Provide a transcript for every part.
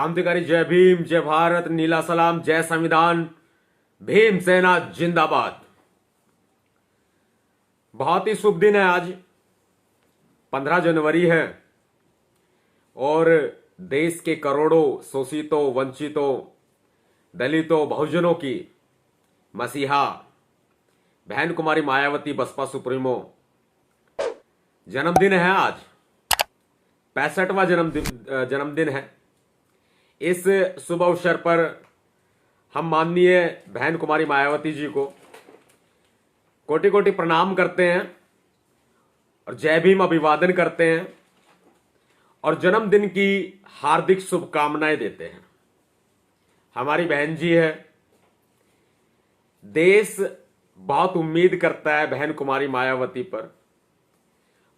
क्रांतिकारी जय भीम, जय भारत, नीला सलाम, जय संविधान, भीम सेना जिंदाबाद। बहुत ही शुभ दिन है आज, 15 जनवरी है और देश के करोड़ों शोषितों, वंचितों, दलितों, बहुजनों की मसीहा बहन कुमारी मायावती बसपा सुप्रीमो जन्मदिन है आज। 65वां जन्मदिन है। इस शुभ अवसर पर हम माननीय बहन कुमारी मायावती जी को कोटि कोटि प्रणाम करते हैं और जय भीम अभिवादन करते हैं और जन्मदिन की हार्दिक शुभकामनाएं देते हैं। हमारी बहन जी है, देश बहुत उम्मीद करता है बहन कुमारी मायावती पर।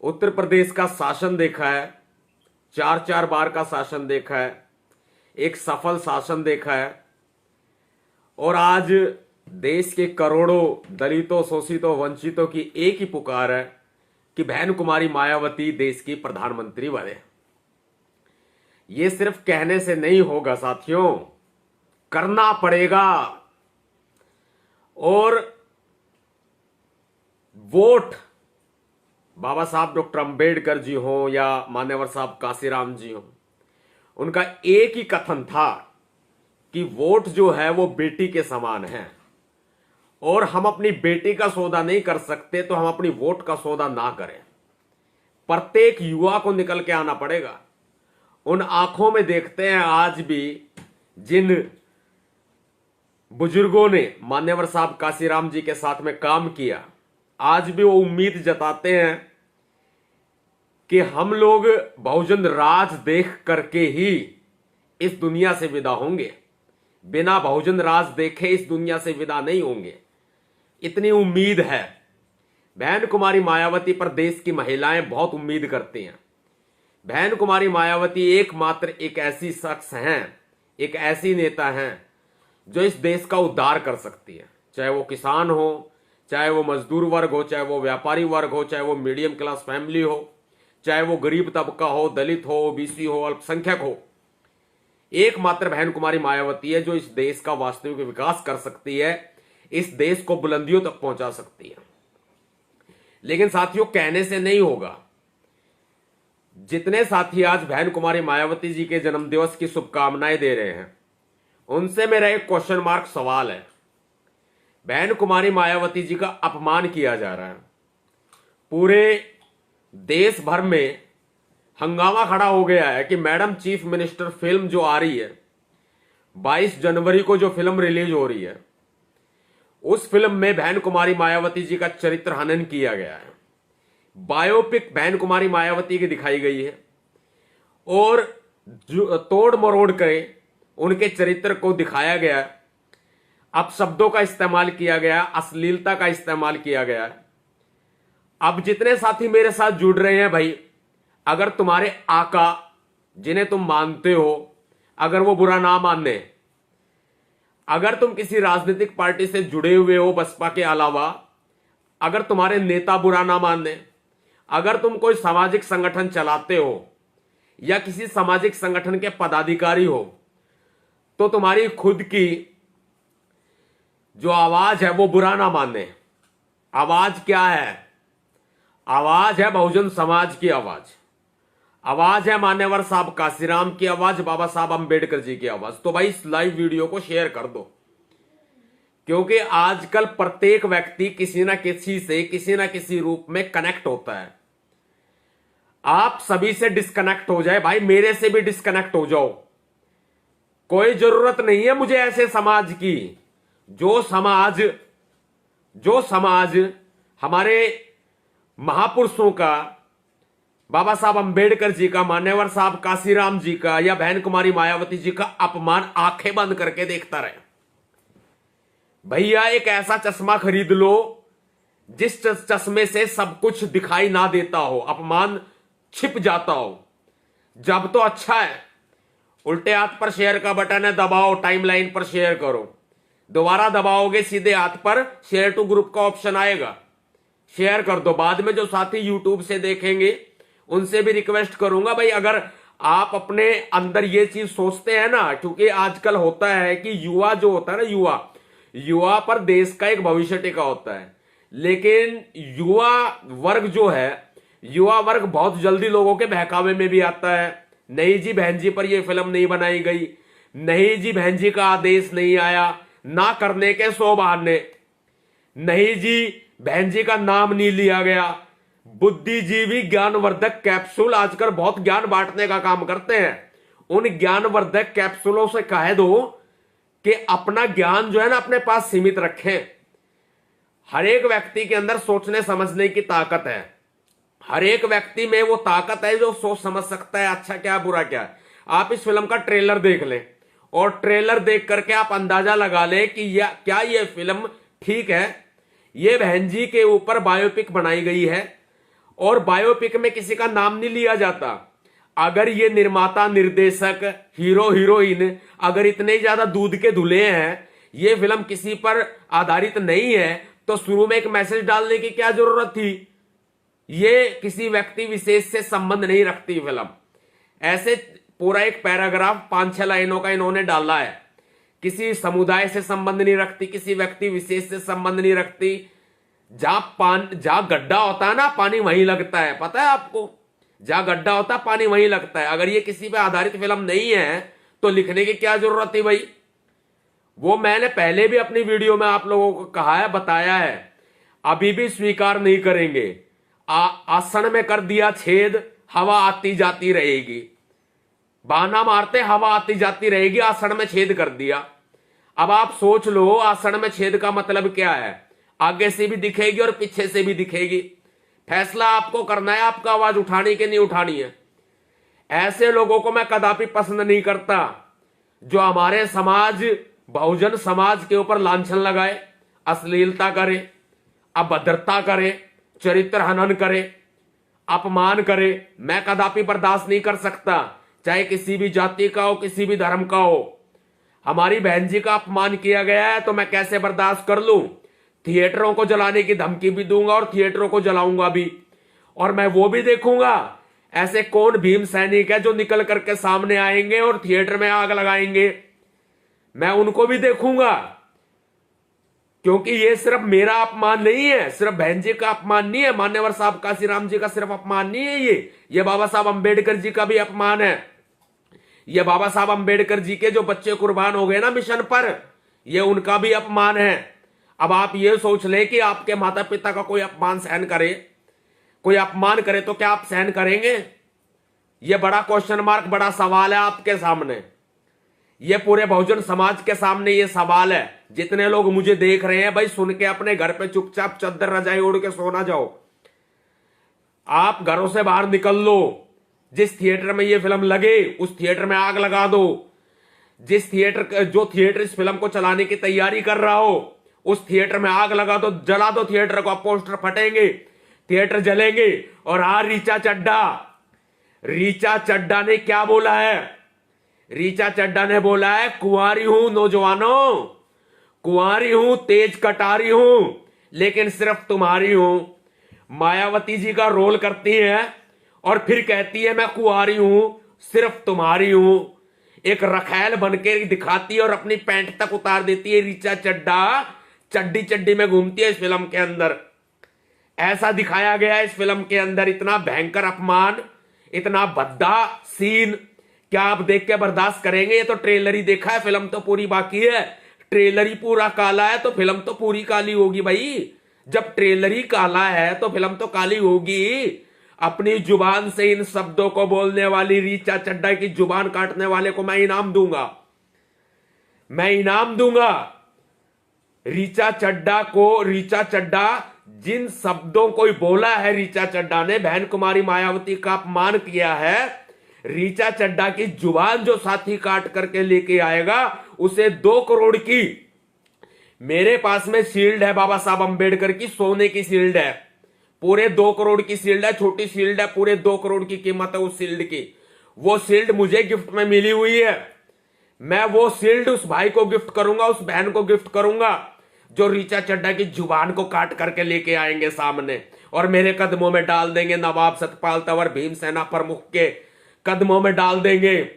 उत्तर प्रदेश का शासन देखा है, 4 बार का शासन देखा है, एक सफल शासन देखा है और आज देश के करोड़ों दलितों, शोषितों, वंचितों की एक ही पुकार है कि बहन कुमारी मायावती देश की प्रधानमंत्री बने। ये सिर्फ कहने से नहीं होगा साथियों, करना पड़ेगा। और वोट बाबा साहब डॉक्टर अंबेडकर जी हो या मान्यवर साहब काशीराम जी हो, उनका एक ही कथन था कि वोट जो है वो बेटी के समान है और हम अपनी बेटी का सौदा नहीं कर सकते तो हम अपनी वोट का सौदा ना करें। प्रत्येक युवा को निकल के आना पड़ेगा। उन आंखों में देखते हैं आज भी जिन बुजुर्गों ने मान्यवर साहब काशीराम जी के साथ में काम किया, आज भी वो उम्मीद जताते हैं कि हम लोग बहुजन राज देख करके ही इस दुनिया से विदा होंगे, बिना बहुजन राज देखे इस दुनिया से विदा नहीं होंगे। इतनी उम्मीद है। बहन कुमारी मायावती पर देश की महिलाएं बहुत उम्मीद करती हैं। बहन कुमारी मायावती एकमात्र एक ऐसी शख्स हैं, एक ऐसी नेता हैं जो इस देश का उद्धार कर सकती है। चाहे वो किसान हो, चाहे वो मजदूर वर्ग हो, चाहे वो व्यापारी वर्ग हो, चाहे वो मीडियम क्लास फैमिली हो, चाहे वो गरीब तबका हो, दलित हो, ओबीसी हो, अल्पसंख्यक हो। एकमात्र बहन कुमारी मायावती है जो इस देश का वास्तविक विकास कर सकती है, इस देश को बुलंदियों तक पहुंचा सकती है। लेकिन साथियों, कहने से नहीं होगा। जितने साथी आज बहन कुमारी मायावती जी के जन्मदिवस की शुभकामनाएं दे रहे हैं, उनसे मेरा एक क्वेश्चन मार्क सवाल है। बहन कुमारी मायावती जी का अपमान किया जा रहा है। पूरे देश भर में हंगामा खड़ा हो गया है कि मैडम चीफ मिनिस्टर फिल्म जो आ रही है, 22 जनवरी को जो फिल्म रिलीज हो रही है, उस फिल्म में बहन कुमारी मायावती जी का चरित्र हनन किया गया है। बायोपिक बहन कुमारी मायावती की दिखाई गई है और तोड़ मरोड़ कर उनके चरित्र को दिखाया गया। अब शब्दों का इस्तेमाल किया गया, अश्लीलता का इस्तेमाल किया गया है। अब जितने साथी मेरे साथ जुड़ रहे हैं भाई, अगर तुम्हारे आका जिन्हें तुम मानते हो, अगर वो बुरा ना माने, अगर तुम किसी राजनीतिक पार्टी से जुड़े हुए हो बसपा के अलावा, अगर तुम्हारे नेता बुरा ना माने, अगर तुम कोई सामाजिक संगठन चलाते हो या किसी सामाजिक संगठन के पदाधिकारी हो, तो तुम्हारी खुद की जो आवाज है वो बुरा ना माने। आवाज क्या है? आवाज है बहुजन समाज की आवाज। आवाज है मान्यवर साहब काशीराम की आवाज, बाबा साहब अंबेडकर जी की आवाज। तो भाई इस लाइव वीडियो को शेयर कर दो, क्योंकि आजकल प्रत्येक व्यक्ति किसी ना किसी से किसी ना किसी रूप में कनेक्ट होता है। आप सभी से डिस्कनेक्ट हो जाए भाई, मेरे से भी डिस्कनेक्ट हो जाओ। कोई जरूरत नहीं है मुझे ऐसे समाज की। जो समाज हमारे महापुरुषों का, बाबा साहब अंबेडकर जी का, मान्यवर साहब काशीराम जी का या बहन कुमारी मायावती जी का अपमान आंखें बंद करके देखता रहे। भैया एक ऐसा चश्मा खरीद लो जिस चश्मे से सब कुछ दिखाई ना देता हो, अपमान छिप जाता हो। जब तो अच्छा है, उल्टे हाथ पर शेयर का बटन है, दबाओ, टाइमलाइन पर शेयर करो। दोबारा दबाओगे सीधे हाथ पर शेयर टू ग्रुप का ऑप्शन आएगा, शेयर कर दो। बाद में जो साथी यूट्यूब से देखेंगे उनसे भी रिक्वेस्ट करूंगा भाई, अगर आप अपने अंदर ये चीज सोचते हैं ना, क्योंकि आजकल होता है कि युवा जो होता है ना, युवा पर देश का एक भविष्य टिका होता है। लेकिन युवा वर्ग जो है, युवा वर्ग बहुत जल्दी लोगों के बहकावे में भी आता है। नहीं जी बहन जी पर यह फिल्म नहीं बनाई गई, नहीं जी बहन जी का आदेश नहीं आया, ना करने के 100 बहाने, नहीं जी बहन जी का नाम नहीं लिया गया। बुद्धिजीवी ज्ञानवर्धक कैप्सूल आजकल बहुत ज्ञान बांटने का काम करते हैं। उन ज्ञानवर्धक कैप्सूलों से कह दो कि अपना ज्ञान जो है ना अपने पास सीमित रखें। हर एक व्यक्ति के अंदर सोचने समझने की ताकत है। हर एक व्यक्ति में वो ताकत है जो सोच समझ सकता है अच्छा क्या बुरा क्या है। आप इस फिल्म का ट्रेलर देख लें और ट्रेलर देख करके आप अंदाजा लगा लें कि क्या ये फिल्म ठीक है। ये बहन जी के ऊपर बायोपिक बनाई गई है और बायोपिक में किसी का नाम नहीं लिया जाता। अगर ये निर्माता, निर्देशक, हीरो, हीरोइन अगर इतने ज्यादा दूध के धुले हैं, ये फिल्म किसी पर आधारित नहीं है, तो शुरू में एक मैसेज डालने की क्या जरूरत थी। ये किसी व्यक्ति विशेष से संबंध नहीं रखती फिल्म। ऐसे पूरा एक पैराग्राफ 5-6 लाइनों का इन्होंने डाला है। किसी समुदाय से संबंध नहीं रखती, किसी व्यक्ति विशेष से संबंध नहीं रखती। जहां गड्ढा होता है ना पानी वहीं लगता है, पता है आपको। जहां गड्ढा होता है पानी वहीं लगता है। अगर ये किसी पे आधारित फिल्म नहीं है तो लिखने की क्या जरूरत थी भाई। वो मैंने पहले भी अपनी वीडियो में आप लोगों को कहा है, बताया है, अभी भी स्वीकार नहीं करेंगे। आसन में कर दिया छेद, हवा आती जाती रहेगी। बहाना मारते हवा आती जाती रहेगी, आसन में छेद कर दिया। अब आप सोच लो आसन में छेद का मतलब क्या है। आगे से भी दिखेगी और पीछे से भी दिखेगी। फैसला आपको करना है, आपका आवाज उठानी कि नहीं उठानी है। ऐसे लोगों को मैं कदापि पसंद नहीं करता जो हमारे समाज, बहुजन समाज के ऊपर लांछन लगाए, अश्लीलता करे, अभद्रता करे, चरित्र हनन करे, अपमान करे। मैं कदापि बर्दाश्त नहीं कर सकता, चाहे किसी भी जाति का हो, किसी भी धर्म का हो। हमारी बहन जी का अपमान किया गया है तो मैं कैसे बर्दाश्त कर लूं। थिएटरों को जलाने की धमकी भी दूंगा और थिएटरों को जलाऊंगा भी। और मैं वो भी देखूंगा ऐसे कौन भीम सैनिक है जो निकल करके सामने आएंगे और थिएटर में आग लगाएंगे। मैं उनको भी देखूंगा, क्योंकि ये सिर्फ मेरा अपमान नहीं है, सिर्फ बहन जी का अपमान नहीं है, मान्यवर साहब काशीराम जी का सिर्फ अपमान नहीं है, ये बाबा साहब अंबेडकर जी का भी अपमान है। ये बाबा साहब अंबेडकर जी के जो बच्चे कुर्बान हो गए ना मिशन पर, ये उनका भी अपमान है। अब आप ये सोच ले कि आपके माता पिता का कोई अपमान सहन करे, कोई अपमान करे तो क्या आप सहन करेंगे। ये बड़ा क्वेश्चन मार्क, बड़ा सवाल है आपके सामने। ये पूरे बहुजन समाज के सामने ये सवाल है। जितने लोग मुझे देख रहे हैं भाई, सुन के अपने घर पे चुपचाप चद्दर रजाई ओढ़ के सोना जाओ। आप घरों से बाहर निकल लो। जिस थिएटर में ये फिल्म लगे उस थिएटर में आग लगा दो। जो थिएटर इस फिल्म को चलाने की तैयारी कर रहा हो उस थिएटर में आग लगा दो, जला दो थिएटर को। पोस्टर फटेंगे, थिएटर जलेंगे। और रीचा चड्डा ने क्या बोला है। रीचा चड्डा ने बोला है, कुंवारी हूं नौजवानों, कुंवारी हूं, तेज कटारी हूं, लेकिन सिर्फ तुम्हारी हूं। मायावती जी का रोल करती है और फिर कहती है मैं कुंवारी हूं, सिर्फ तुम्हारी हूं। एक रखैल बनके दिखाती है और अपनी पैंट तक उतार देती है। रीचा चड्डा चड्डी में घूमती है इस फिल्म के अंदर। ऐसा दिखाया गया है इस फिल्म के अंदर। इतना भयंकर अपमान, इतना भद्दा सीन, क्या आप देख के बर्दाश्त करेंगे। ये तो ट्रेलर ही देखा है, फिल्म तो पूरी बाकी है। ट्रेलर ही पूरा काला है तो फिल्म तो पूरी काली होगी भाई। जब ट्रेलर ही काला है तो फिल्म तो काली होगी। अपनी जुबान से इन शब्दों को बोलने वाली रीचा चड्डा की जुबान काटने वाले को मैं इनाम दूंगा, मैं इनाम दूंगा। रीचा चड्डा जिन शब्दों को बोला है, रीचा चड्डा ने बहन कुमारी मायावती का अपमान किया है। रीचा चड्डा की जुबान जो साथी काट करके लेके आएगा उसे 2 करोड़ की, मेरे पास में शील्ड है बाबा साहब अंबेडकर की, सोने की शील्ड है, पूरे 2 करोड़ की शील्ड है। छोटी शील्ड है, पूरे 2 करोड़ की कीमत है उस शील्ड की। वो शील्ड मुझे गिफ्ट में मिली हुई है। मैं वो शील्ड उस भाई को गिफ्ट करूंगा, उस बहन को गिफ्ट करूंगा जो रीचा चड्डा की जुबान को काट करके लेके आएंगे सामने और मेरे कदमों में डाल देंगे नवाब सतपाल तंवर भीम सेना प्रमुख के कदमों में डाल देंगे,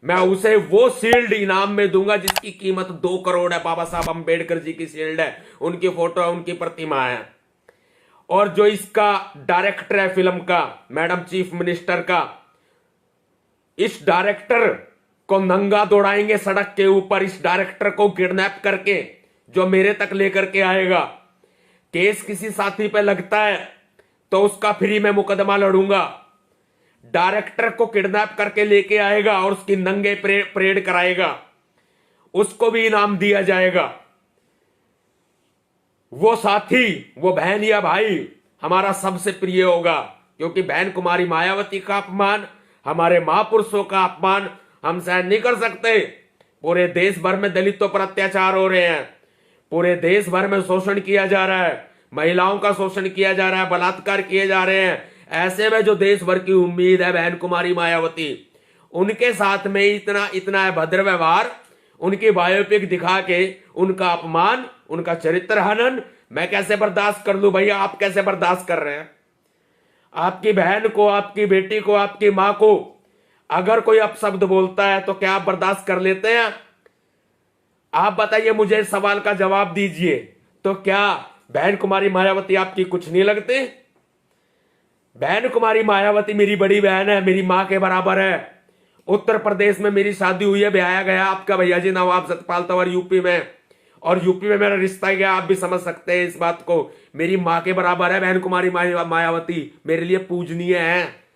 मैं उसे वो शील्ड इनाम में दूंगा जिसकी कीमत 2 करोड़ है। बाबा साहब अंबेडकर जी की शील्ड है, उनकी फोटो है, उनकी प्रतिमा है। और जो इसका डायरेक्टर है फिल्म का, मैडम चीफ मिनिस्टर का, इस डायरेक्टर को नंगा दौड़ाएंगे सड़क के ऊपर। इस डायरेक्टर को किडनैप करके जो मेरे तक लेकर के आएगा, केस किसी साथी पे लगता है तो उसका फ्री में मुकदमा लड़ूंगा। डायरेक्टर को किडनैप करके लेके आएगा और उसकी नंगे परेड कराएगा, उसको भी इनाम दिया जाएगा। वो साथी, वो बहन या भाई हमारा सबसे प्रिय होगा, क्योंकि बहन कुमारी मायावती का अपमान, हमारे महापुरुषों का अपमान हम सहन नहीं कर सकते। पूरे देश भर में दलितों पर अत्याचार हो रहे हैं, पूरे देश भर में शोषण किया जा रहा है, महिलाओं का शोषण किया जा रहा है, बलात्कार किए जा रहे हैं। ऐसे में जो देश भर की उम्मीद है बहन कुमारी मायावती, उनके साथ में इतना अभद्र व्यवहार, उनकी बायोपिक दिखा के उनका अपमान, उनका चरित्र हनन मैं कैसे बर्दाश्त कर लूं? भैया आप कैसे बर्दाश्त कर रहे हैं? आपकी बहन को, आपकी बेटी को, आपकी मां को अगर कोई अपशब्द बोलता है तो क्या आप बर्दाश्त कर लेते हैं? आप बताइए, मुझे इस सवाल का जवाब दीजिए। तो क्या बहन कुमारी मायावती आपकी कुछ नहीं लगती? बहन कुमारी मायावती मेरी बड़ी बहन है, मेरी मां के बराबर है। उत्तर प्रदेश में मेरी शादी हुई है, ब्याया गया आपका भैया जी नवाब सतपाल तंवर यूपी में, और यूपी में मेरा रिश्ता गया। आप भी समझ सकते हैं इस बात को। मेरी मां के बराबर है बहन कुमारी मायावती, मेरे लिए पूजनीय है।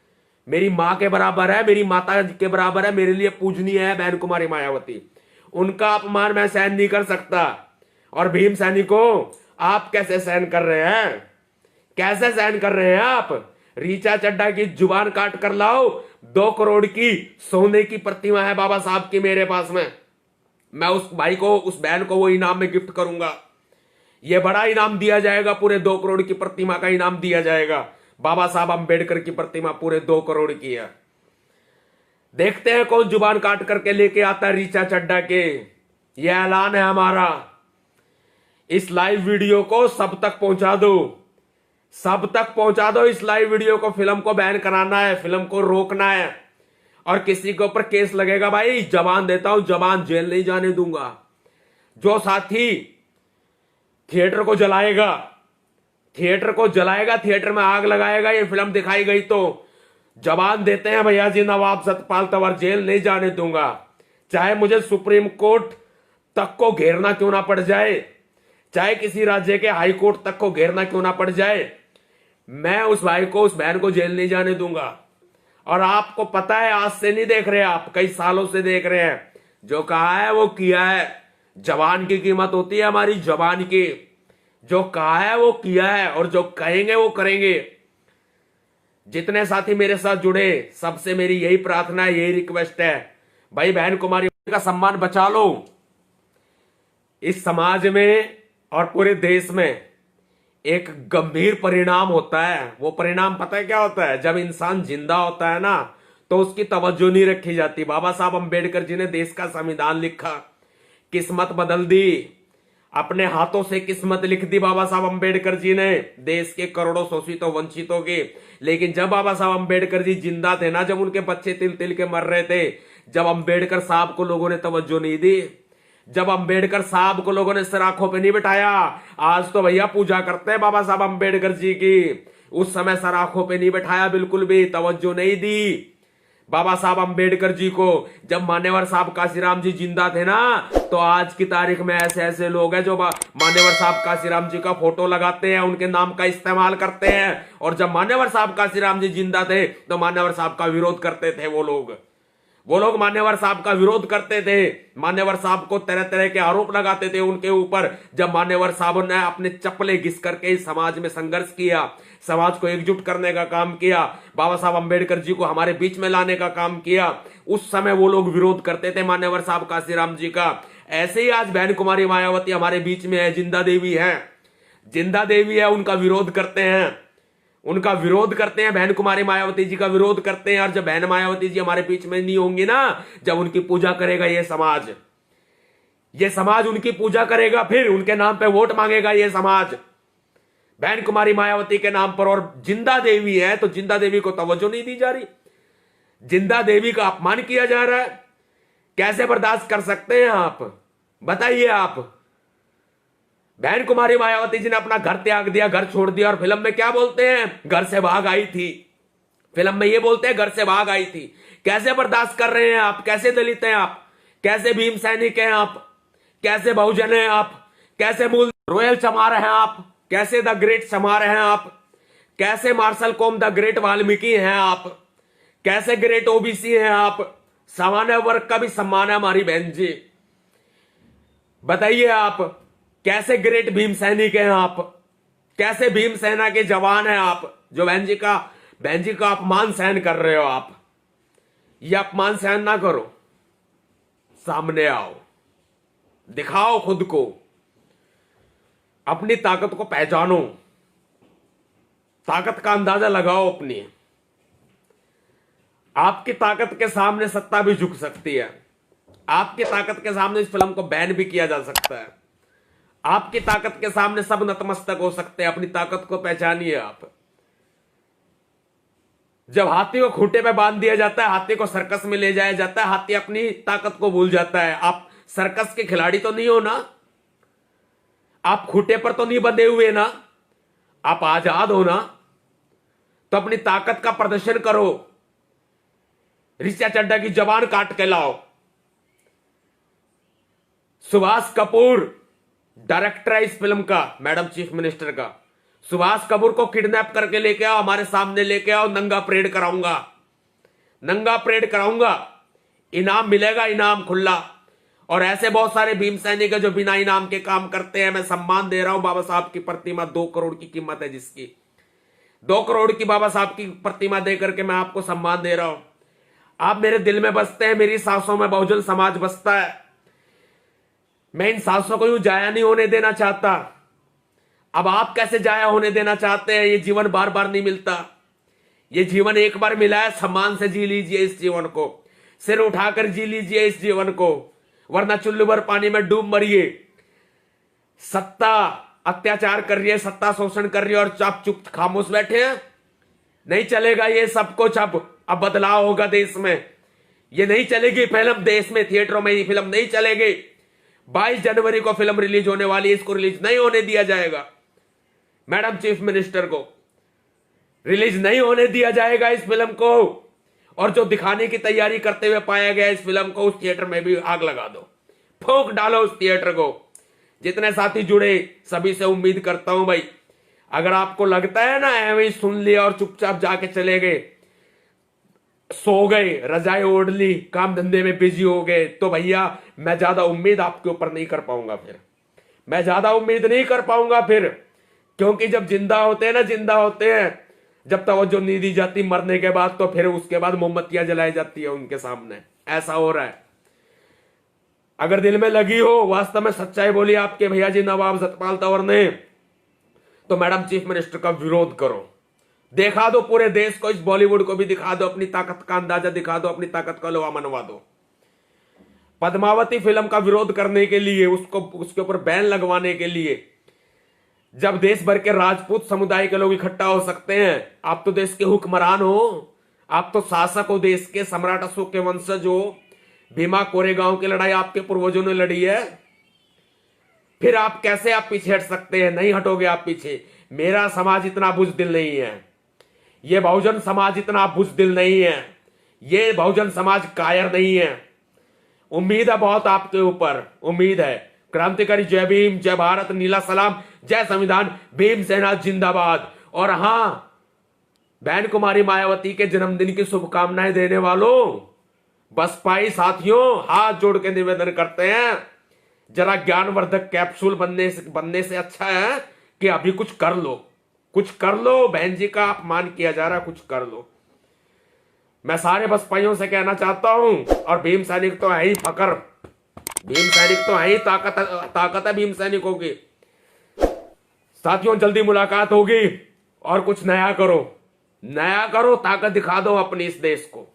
मेरी मां के बराबर है, मेरी माता के बराबर है, मेरे लिए पूजनीय है बहन कुमारी मायावती। उनका अपमान मैं सहन नहीं कर सकता। और भीम सैनिकों, आप कैसे सहन कर रहे हैं? कैसे सहन कर रहे हैं आप? रीचा चड्ढा की जुबान काट कर लाओ, 2 करोड़ की सोने की प्रतिमा है बाबा साहब की मेरे पास में। मैं उस भाई को, उस बहन को वो इनाम में गिफ्ट करूंगा। ये बड़ा इनाम दिया जाएगा, पूरे 2 करोड़ की प्रतिमा का इनाम दिया जाएगा। बाबा साहब अंबेडकर की प्रतिमा पूरे 2 करोड़ की है। देखते हैं कौन जुबान काट करके लेके आता है रीचा चड्ढा के। यह ऐलान है हमारा। इस लाइव वीडियो को सब तक पहुंचा दो, सब तक पहुंचा दो इस लाइव वीडियो को। फिल्म को बैन कराना है, फिल्म को रोकना है, और किसी के ऊपर केस लगेगा भाई, जबान देता हूं, जबान जेल नहीं जाने दूंगा। जो साथी थिएटर को जलाएगा, थिएटर में आग लगाएगा, ये फिल्म दिखाई गई तो जबान देते हैं भैया जी नवाब सतपाल तंवर, जेल नहीं जाने दूंगा। चाहे मुझे सुप्रीम कोर्ट तक को घेरना क्यों ना पड़ जाए, चाहे किसी राज्य के हाई कोर्ट तक को घेरना क्यों ना पड़ जाए, मैं उस भाई को, उस बहन को जेल नहीं जाने दूंगा। और आपको पता है, आज से नहीं देख रहे आप, कई सालों से देख रहे हैं। जो कहा है वो किया है। जबान की कीमत होती है हमारी, जबान की। जो कहा है वो किया है, और जो कहेंगे वो करेंगे। जितने साथी मेरे साथ जुड़े, सबसे मेरी यही प्रार्थना है, यही रिक्वेस्ट है, भाई बहन कुमारी का सम्मान बचा लो। इस समाज में और पूरे देश में एक गंभीर परिणाम होता है। वो परिणाम पता है क्या होता है? जब इंसान जिंदा होता है ना, तो उसकी तवज्जो नहीं रखी जाती। बाबा साहब अंबेडकर जी ने देश का संविधान लिखा, किस्मत बदल दी, अपने हाथों से किस्मत लिख दी बाबा साहब अंबेडकर जी ने देश के करोड़ों शोषितों वंचितों की। लेकिन जब बाबा साहब अंबेडकर जी जिंदा थे ना, जब उनके बच्चे तिल तिल के मर रहे थे, जब अंबेडकर साहब को लोगों ने तवज्जो नहीं दी, जब अंबेडकर साहब को लोगों ने सिर आंखों पे नहीं बिठाया। आज तो भैया पूजा करते हैं बाबा साहब अंबेडकर जी की, उस समय सर आंखों पे नहीं बिठाया, बिल्कुल भी तवज्जो नहीं दी बाबा साहब अंबेडकर जी को। जब मान्यवर साहब काशीराम जी जिंदा थे ना, तो आज की तारीख में ऐसे ऐसे लोग हैं जो मान्यवर साहब काशीराम जी का फोटो लगाते हैं, उनके नाम का इस्तेमाल करते हैं। और जब मान्यवर साहब काशीराम जी जिंदा थे तो मान्यवर साहब का विरोध करते थे वो लोग मान्यवर साहब का विरोध करते थे, मान्यवर साहब को तरह तरह के आरोप लगाते थे उनके ऊपर। जब मान्यवर साहब ने अपने चप्पलें घिस करके इस समाज में संघर्ष किया, समाज को एकजुट करने का काम किया, बाबा साहब अंबेडकर जी को हमारे बीच में लाने का काम किया, उस समय वो लोग विरोध करते थे मान्यवर साहब काशीराम जी का। ऐसे ही आज बहन कुमारी मायावती हमारे बीच में है, जिंदा देवी है, उनका विरोध करते हैं, बहन कुमारी मायावती जी का विरोध करते हैं। और जब बहन मायावती जी हमारे बीच में नहीं होंगी ना, जब उनकी पूजा करेगा ये समाज उनकी पूजा करेगा, फिर उनके नाम पे वोट मांगेगा ये समाज बहन कुमारी मायावती के नाम पर। और जिंदा देवी है तो जिंदा देवी को तवज्जो नहीं दी जा रही। जिंदा देवी का अपमान किया जा रहा है। कैसे बर्दाश्त कर सकते हैं आप, बताइए आप। बहन कुमारी मायावती जी ने अपना घर त्याग दिया, घर छोड़ दिया, और फिल्म में क्या बोलते हैं, घर से भाग आई थी। फिल्म में ये बोलते हैं घर से भाग आई थी। कैसे बर्दाश्त कर रहे हैं आप, कैसे दलित हैं आप, कैसे भीम सैनिक हैं आप, कैसे बहुजन हैं आप, कैसे मूल रॉयल चमार हैं आप, कैसे द ग्रेट चमार हैं आप, कैसे मार्शल कॉम द ग्रेट वाल्मीकि हैं आप, कैसे ग्रेट ओबीसी हैं आप। सामान्य वर्ग का भी सम्मान है हमारी बहन जी। बताइए आप, कैसे ग्रेट भीम सैनिक हैं आप, कैसे भीम सेना के जवान हैं आप, जो बहन जी का अपमान सहन कर रहे हो आप। यह अपमान सहन ना करो, सामने आओ, दिखाओ खुद को, अपनी ताकत को पहचानो, ताकत का अंदाजा लगाओ अपनी। आपकी ताकत के सामने सत्ता भी झुक सकती है। आपकी ताकत के सामने इस फिल्म को बैन भी किया जा सकता है। आपकी ताकत के सामने सब नतमस्तक हो सकते हैं। अपनी ताकत को पहचानिए आप। जब हाथी को खूंटे पे बांध दिया जाता है, हाथी को सर्कस में ले जाया जाता है, हाथी अपनी ताकत को भूल जाता है। आप सर्कस के खिलाड़ी तो नहीं हो ना, आप खूंटे पर तो नहीं बंधे हुए ना, आप आजाद हो ना, तो अपनी ताकत का प्रदर्शन करो। ऋचा चड्ढा की जबान काट के लाओ। सुभाष कपूर डायरेक्टर है इस फिल्म का, मैडम चीफ मिनिस्टर का। सुभाष कपूर को किडनैप करके लेके आओ, हमारे सामने लेके आओ, नंगा परेड कराऊंगा, नंगा परेड कराऊंगा। इनाम मिलेगा, इनाम खुला। और ऐसे बहुत सारे भीम सैनिक है जो बिना इनाम के काम करते हैं। मैं सम्मान दे रहा हूं बाबा साहब की प्रतिमा, 2 करोड़ की कीमत है जिसकी, 2 करोड़ की बाबा साहब की प्रतिमा दे करके मैं आपको सम्मान दे रहा हूं। आप मेरे दिल में बसते हैं, मेरी सांसों में बहुजन समाज बसता है। मैं इन सांसों को यूं जाया नहीं होने देना चाहता। अब आप कैसे जाया होने देना चाहते हैं? ये जीवन बार बार नहीं मिलता। ये जीवन एक बार मिला है, सम्मान से जी लीजिए इस जीवन को, सिर उठाकर जी लीजिए इस जीवन को, वरना चुल्लू भर पानी में डूब मरिए। सत्ता अत्याचार कर रही है, सत्ता शोषण कर रही है, और आप चुप खामोश बैठे हैं। नहीं चलेगा ये सब कुछ। अब बदलाव होगा देश में। ये नहीं चलेगी फिल्म, देश में थिएटरों में ये फिल्म नहीं चलेगी। 22 जनवरी को फिल्म रिलीज होने वाली है, इसको रिलीज नहीं होने दिया जाएगा। मैडम चीफ मिनिस्टर को रिलीज नहीं होने दिया जाएगा इस फिल्म को। और जो दिखाने की तैयारी करते हुए पाया गया इस फिल्म को, उस थिएटर में भी आग लगा दो, फूंक डालो उस थिएटर को। जितने साथी जुड़े सभी से उम्मीद करता हूं भाई, अगर आपको लगता है ना ऐਵੇਂ ही सुन लिया और चुपचाप जाके चले गए, सो गए, रजाई ओढ़ ली, काम धंधे में बिजी हो गए, तो भैया मैं ज्यादा उम्मीद आपके ऊपर नहीं कर पाऊंगा। फिर मैं ज्यादा उम्मीद नहीं कर पाऊंगा फिर, क्योंकि जब जिंदा होते हैं ना, जिंदा होते हैं, जब तवज्जो नहीं दी जाती मरने के बाद, तो फिर उसके बाद मोमबत्तियां जलाई जाती है उनके सामने। ऐसा हो रहा है। अगर दिल में लगी हो, वास्तव में सच्चाई बोली आपके भैया जी नवाब सतपाल तंवर ने, तो मैडम चीफ मिनिस्टर का विरोध करो। दिखा दो पूरे देश को, इस बॉलीवुड को भी दिखा दो, अपनी ताकत का अंदाजा दिखा दो, अपनी ताकत का लोहा मनवा दो। पद्मावती फिल्म का विरोध करने के लिए, उसके ऊपर बैन लगवाने के लिए, जब देश भर के राजपूत समुदाय के लोग इकट्ठा हो सकते हैं, आप तो देश के हुक्मरान हो, आप तो शासक हो, देश के सम्राट अशोक के वंशज हो। भीमा कोरेगांव की लड़ाई आपके पूर्वजों ने लड़ी है। फिर आप कैसे आप पीछे हट सकते हैं? नहीं हटोगे आप पीछे। मेरा समाज इतना बुज़दिल नहीं है, ये बहुजन समाज इतना बुज़दिल नहीं है, ये बहुजन समाज कायर नहीं है। उम्मीद है बहुत आपके ऊपर, उम्मीद है। क्रांतिकारी जय भीम, जय भारत, नीला सलाम, जय संविधान, भीम सेना जिंदाबाद। और हां, बहन कुमारी मायावती के जन्मदिन की शुभकामनाएं देने वालों, बसपाई साथियों, हाथ जोड़ के निवेदन करते हैं, जरा ज्ञानवर्धक कैप्सूल बनने से अच्छा है कि अभी कुछ कर लो, कुछ कर लो। बहन जी का अपमान किया जा रहा है, कुछ कर लो। मैं सारे बसपाइयों से कहना चाहता हूं, और भीम सैनिक तो है ही फकर, भीम सैनिक तो है ही ताकत है भीम सैनिकों की। साथियों, जल्दी मुलाकात होगी, और कुछ नया करो, नया करो, ताकत दिखा दो अपनी इस देश को।